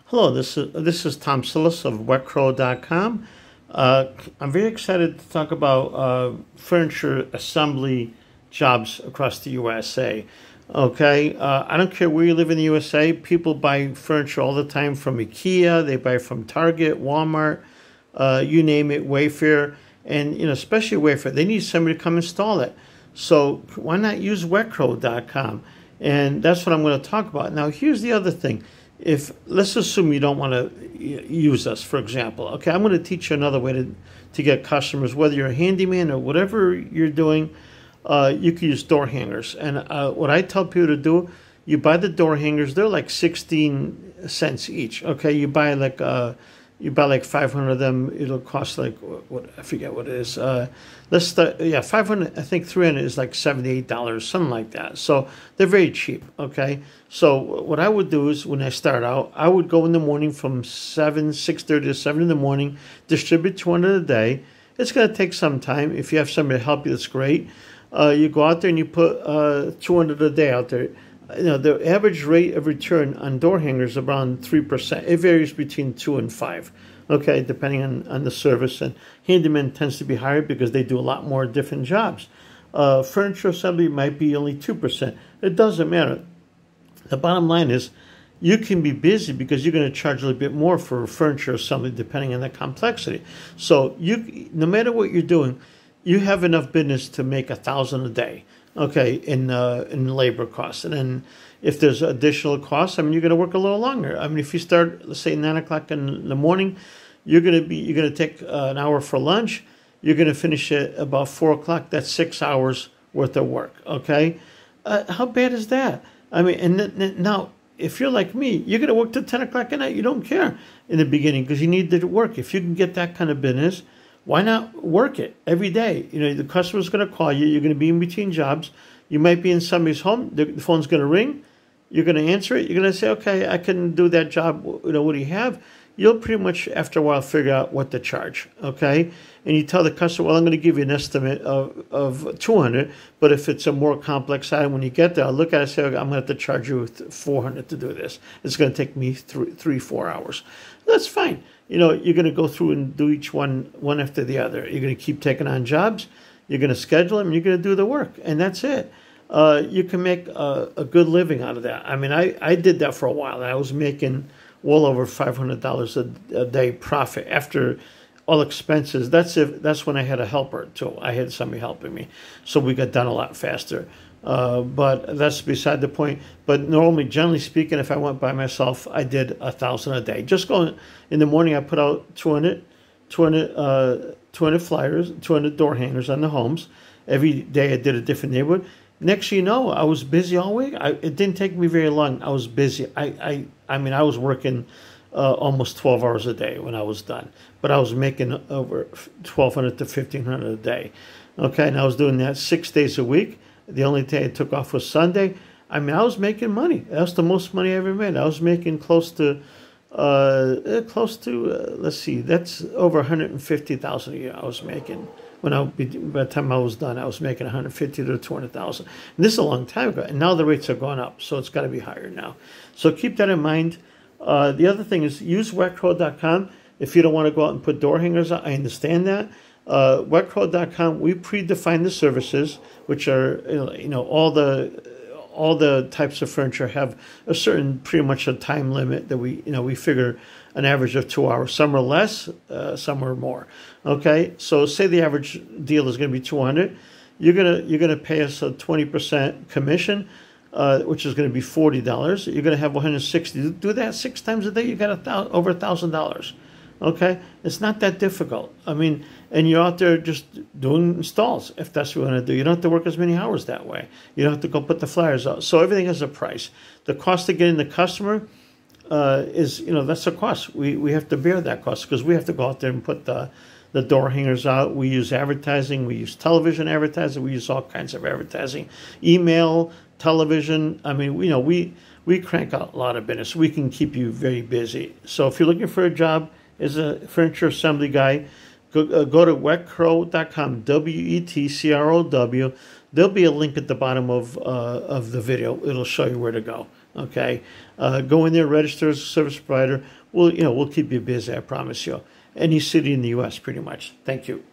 Hello, this is Tom Sillis of wetcrow.com. I'm very excited to talk about furniture assembly jobs across the USA. Okay, I don't care where you live in the USA. People buy furniture all the time from IKEA. They buy from Target, Walmart, you name it, Wayfair, and especially Wayfair. They need somebody to come install it. So why not use wetcrow.com? And that's what I'm going to talk about. Now, here's the other thing. If let's assume you don't want to use us, for example. Okay, I'm going to teach you another way to get customers. Whether you're a handyman or whatever you're doing, you can use door hangers. And what I tell people to do, you buy the door hangers. They're like 16 cents each. Okay, you buy like 500 of them. It'll cost like what I forget what it is. Let's start. Yeah, 500. I think 300 is like $78, something like that. So they're very cheap. Okay. So what I would do is when I start out, I would go in the morning from 6:30 to 7 in the morning, distribute 200 a day. It's going to take some time. If you have somebody to help you, that's great. You go out there and you put 200 a day out there. The average rate of return on door hangers is around 3%. It varies between 2 and 5, okay, depending on the service. And handyman tends to be higher because they do a lot more different jobs. Furniture assembly might be only 2%. It doesn't matter. The bottom line is you can be busy because you're going to charge a little bit more for furniture assembly depending on the complexity. So no matter what you're doing, you have enough business to make $1,000 a day. Okay, in labor costs, and then if there's additional costs, you're going to work a little longer. If you start, let's say 9 o'clock in the morning, you're going to take an hour for lunch. You're going to finish at about 4 o'clock. That's 6 hours worth of work. Okay, how bad is that? Now if you're like me, you're going to work till 10 o'clock at night. You don't care in the beginning because you need to work. If you can get that kind of business, why not work it every day? The customer's going to call you. You're going to be in between jobs. You might be in somebody's home. The phone's going to ring. You're going to answer it. You're going to say, okay, I can do that job. What do you have? You'll pretty much, after a while, figure out what to charge, okay? And you tell the customer, well, I'm going to give you an estimate of 200, but if it's a more complex item, when you get there, I'll look at it and say, okay, I'm going to have to charge you 400 to do this. It's going to take me 3-4 hours. That's fine. You're going to go through and do each one after the other. You're going to keep taking on jobs. You're going to schedule them. And you're going to do the work, and that's it. You can make a good living out of that. I did that for a while. I was making well over $500 a day profit after all expenses. That's when I had a helper too. I had somebody helping me, so we got done a lot faster. But that's beside the point. But normally, generally speaking, if I went by myself, I did $1,000 a day. Just going in the morning, I put out 200 flyers, 200 door hangers on the homes. Every day I did a different neighborhood. Next thing you know, I was busy all week. It didn't take me very long. I was busy. I was working almost 12 hours a day when I was done. But I was making over $1,200 to $1,500 a day. Okay, and I was doing that 6 days a week. The only day I took off was Sunday. I was making money. That's the most money I ever made. I was making close to let's see, that's over $150,000 a year I was making. By the time I was done, I was making $150,000 to $200,000. And this is a long time ago, and now the rates are going up, so it's got to be higher now. So keep that in mind. The other thing is use wetcrow.com. If you don't want to go out and put door hangers out, I understand that. Wetcrow.com, we predefine the services, which are all the types of furniture have a certain pretty much a time limit that we figure an average of 2 hours. Some are less, some are more. Okay, so say the average deal is going to be 200. You're gonna pay us a 20% commission, which is going to be $40. You're going to have 160. Do that 6 times a day. You got over $1,000. Okay, it's not that difficult. And you're out there just doing installs if that's what you want to do. You don't have to work as many hours that way. You don't have to go put the flyers out. So everything has a price. The cost of getting the customer is, that's a cost. We have to bear that cost because we have to go out there and put the door hangers out. We use advertising. We use television advertising. We use all kinds of advertising, email, television. We crank out a lot of business. We can keep you very busy. So if you're looking for a job as a furniture assembly guy, go to wetcrow.com, WETCROW. There'll be a link at the bottom of the video. It'll show you where to go. Okay, go in there, register as a service provider. We'll keep you busy. I promise you. Any city in the U.S. pretty much. Thank you.